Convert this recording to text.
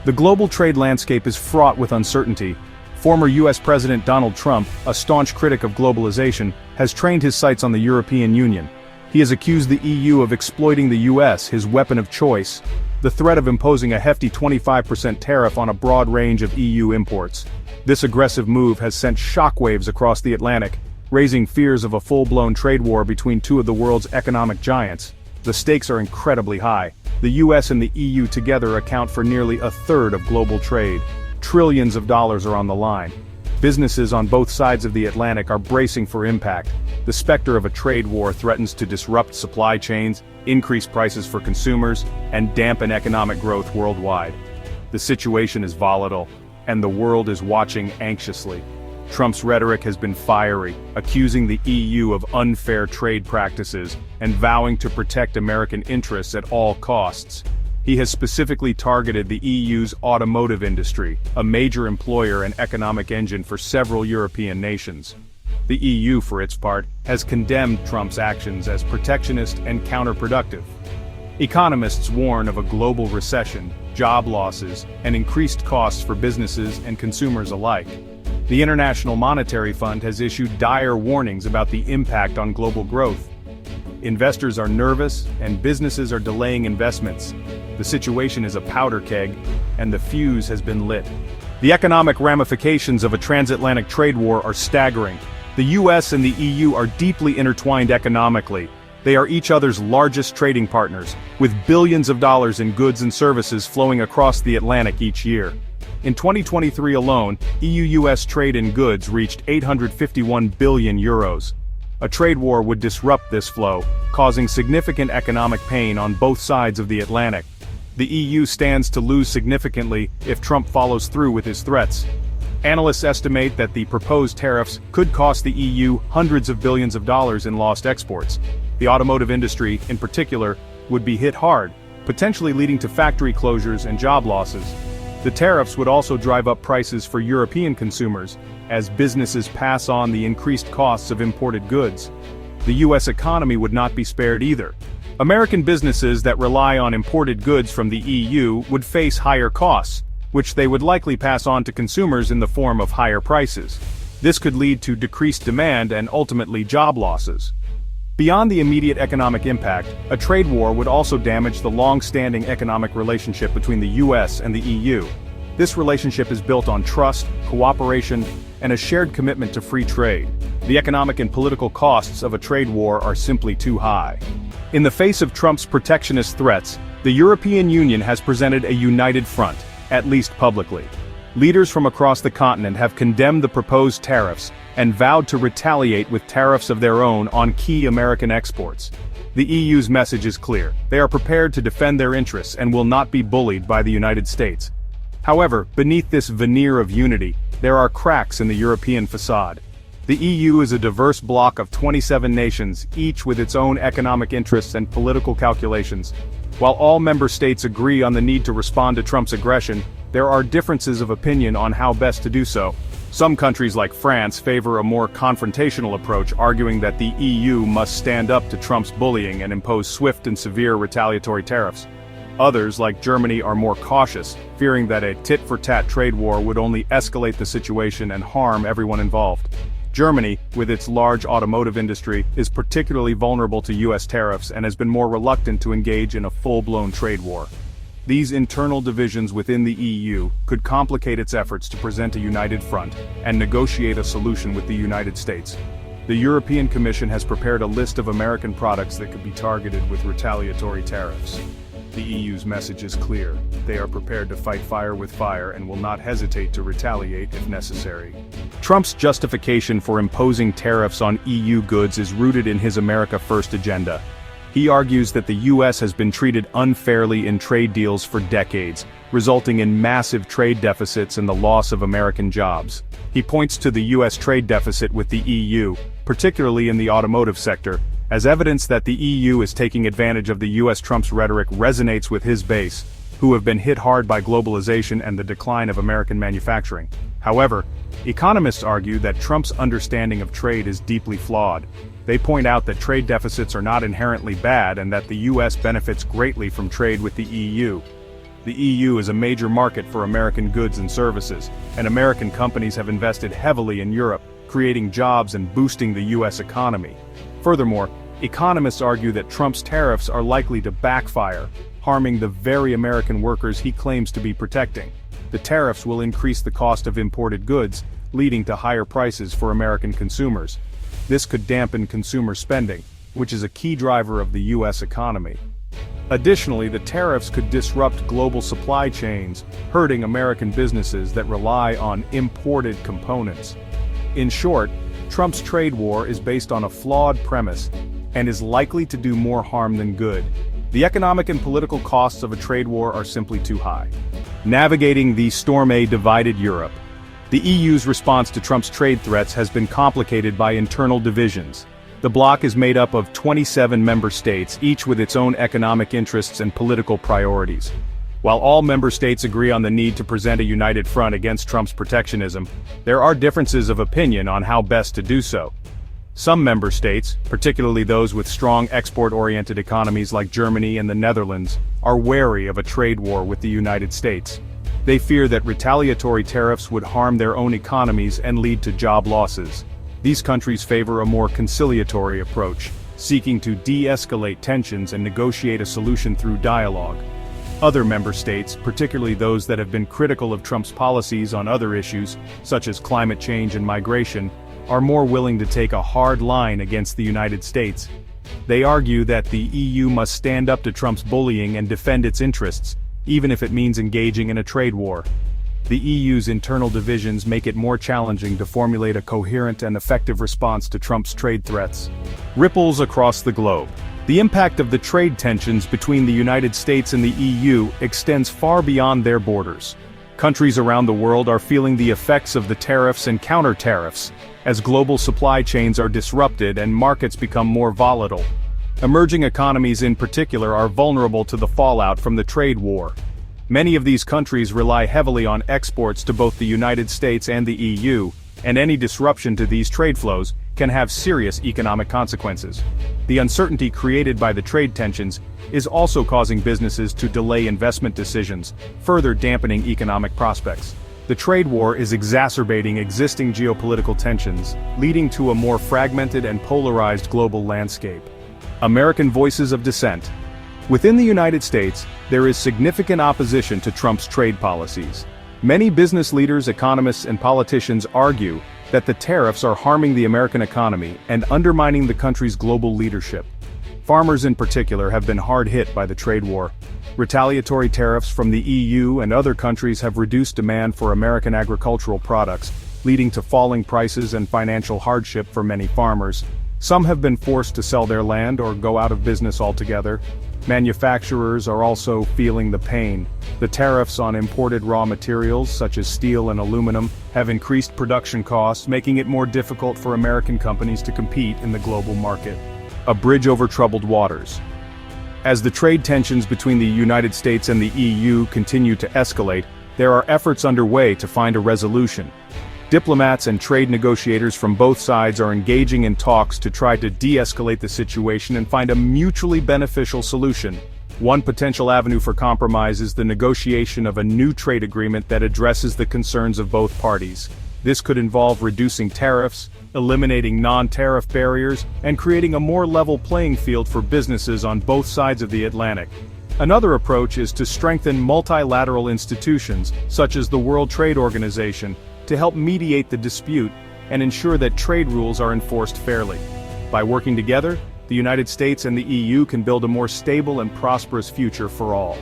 The global trade landscape is fraught with uncertainty. Former US President Donald Trump, a staunch critic of globalization, has trained his sights on the European Union. He has accused the EU of exploiting the US, his weapon of choice. The threat of imposing a hefty 25% tariff on a broad range of EU imports. This aggressive move has sent shockwaves across the Atlantic, raising fears of a full-blown trade war between two of the world's economic giants. The stakes are incredibly high. The US and the EU together account for nearly a third of global trade. Trillions of dollars are on the line. Businesses on both sides of the Atlantic are bracing for impact. The specter of a trade war threatens to disrupt supply chains, increase prices for consumers, and dampen economic growth worldwide. The situation is volatile, and the world is watching anxiously. Trump's rhetoric has been fiery, accusing the EU of unfair trade practices and vowing to protect American interests at all costs. He has specifically targeted the EU's automotive industry, a major employer and economic engine for several European nations. The EU, for its part, has condemned Trump's actions as protectionist and counterproductive. Economists warn of a global recession, job losses, and increased costs for businesses and consumers alike. The International Monetary Fund has issued dire warnings about the impact on global growth. Investors are nervous, and businesses are delaying investments. The situation is a powder keg, and the fuse has been lit. The economic ramifications of a transatlantic trade war are staggering. The US and the EU are deeply intertwined economically. They are each other's largest trading partners, with billions of dollars in goods and services flowing across the Atlantic each year. In 2023 alone, EU-US trade in goods reached 851 billion euros. A trade war would disrupt this flow, causing significant economic pain on both sides of the Atlantic. The EU stands to lose significantly if Trump follows through with his threats. Analysts estimate that the proposed tariffs could cost the EU hundreds of billions of dollars in lost exports. The automotive industry, in particular, would be hit hard, potentially leading to factory closures and job losses. The tariffs would also drive up prices for European consumers, as businesses pass on the increased costs of imported goods. The US economy would not be spared either. American businesses that rely on imported goods from the EU would face higher costs, which they would likely pass on to consumers in the form of higher prices. This could lead to decreased demand and ultimately job losses. Beyond the immediate economic impact, a trade war would also damage the long-standing economic relationship between the US and the EU. This relationship is built on trust, cooperation, and a shared commitment to free trade. The economic and political costs of a trade war are simply too high. In the face of Trump's protectionist threats, the European Union has presented a united front, at least publicly. Leaders from across the continent have condemned the proposed tariffs and vowed to retaliate with tariffs of their own on key American exports. The EU's message is clear. They are prepared to defend their interests and will not be bullied by the United States. However, beneath this veneer of unity, there are cracks in the European facade. The EU is a diverse bloc of 27 nations, each with its own economic interests and political calculations. While all member states agree on the need to respond to Trump's aggression, there are differences of opinion on how best to do so. Some countries like France favor a more confrontational approach, arguing that the EU must stand up to Trump's bullying and impose swift and severe retaliatory tariffs. Others, like Germany, are more cautious, fearing that a tit-for-tat trade war would only escalate the situation and harm everyone involved. Germany, with its large automotive industry, is particularly vulnerable to US tariffs and has been more reluctant to engage in a full-blown trade war. These internal divisions within the EU could complicate its efforts to present a united front and negotiate a solution with the United States. The European Commission has prepared a list of American products that could be targeted with retaliatory tariffs. The EU's message is clear. They are prepared to fight fire with fire and will not hesitate to retaliate if necessary. Trump's justification for imposing tariffs on EU goods is rooted in his America First agenda. He argues that the US has been treated unfairly in trade deals for decades, resulting in massive trade deficits and the loss of American jobs. He points to the US trade deficit with the EU, particularly in the automotive sector, as evidence that the EU is taking advantage of the US. Trump's rhetoric resonates with his base, who have been hit hard by globalization and the decline of American manufacturing. However, economists argue that Trump's understanding of trade is deeply flawed. They point out that trade deficits are not inherently bad and that the US benefits greatly from trade with the EU. The EU is a major market for American goods and services, and American companies have invested heavily in Europe, creating jobs and boosting the US economy. Furthermore, economists argue that Trump's tariffs are likely to backfire, harming the very American workers he claims to be protecting. The tariffs will increase the cost of imported goods, leading to higher prices for American consumers. This could dampen consumer spending, which is a key driver of the US economy. Additionally, the tariffs could disrupt global supply chains, hurting American businesses that rely on imported components. In short, Trump's trade war is based on a flawed premise and is likely to do more harm than good. The economic and political costs of a trade war are simply too high. Navigating the stormy divided Europe. The EU's response to Trump's trade threats has been complicated by internal divisions. The bloc is made up of 27 member states, each with its own economic interests and political priorities. While all member states agree on the need to present a united front against Trump's protectionism, there are differences of opinion on how best to do so. Some member states, particularly those with strong export-oriented economies like Germany and the Netherlands, are wary of a trade war with the United States. They fear that retaliatory tariffs would harm their own economies and lead to job losses. These countries favor a more conciliatory approach, seeking to de-escalate tensions and negotiate a solution through dialogue. Other member states, particularly those that have been critical of Trump's policies on other issues, such as climate change and migration, are more willing to take a hard line against the United States. They argue that the EU must stand up to Trump's bullying and defend its interests, even if it means engaging in a trade war. The EU's internal divisions make it more challenging to formulate a coherent and effective response to Trump's trade threats. Ripples across the globe. The impact of the trade tensions between the United States and the EU extends far beyond their borders. Countries around the world are feeling the effects of the tariffs and counter-tariffs, as global supply chains are disrupted and markets become more volatile. Emerging economies in particular are vulnerable to the fallout from the trade war. Many of these countries rely heavily on exports to both the United States and the EU, and any disruption to these trade flows can have serious economic consequences. The uncertainty created by the trade tensions is also causing businesses to delay investment decisions, further dampening economic prospects. The trade war is exacerbating existing geopolitical tensions, leading to a more fragmented and polarized global landscape. American voices of dissent. Within the United States, there is significant opposition to Trump's trade policies. Many business leaders, economists, and politicians argue that the tariffs are harming the American economy and undermining the country's global leadership. Farmers in particular have been hard hit by the trade war. Retaliatory tariffs from the EU and other countries have reduced demand for American agricultural products, leading to falling prices and financial hardship for many farmers. Some have been forced to sell their land or go out of business altogether. Manufacturers are also feeling the pain. The tariffs on imported raw materials, such as steel and aluminum, have increased production costs, making it more difficult for American companies to compete in the global market. A bridge over troubled waters. As the trade tensions between the United States and the EU continue to escalate, there are efforts underway to find a resolution. Diplomats and trade negotiators from both sides are engaging in talks to try to de-escalate the situation and find a mutually beneficial solution. One potential avenue for compromise is the negotiation of a new trade agreement that addresses the concerns of both parties. This could involve reducing tariffs, eliminating non-tariff barriers, and creating a more level playing field for businesses on both sides of the Atlantic. Another approach is to strengthen multilateral institutions, such as the World Trade Organization, to help mediate the dispute and ensure that trade rules are enforced fairly. By working together, the United States and the EU can build a more stable and prosperous future for all.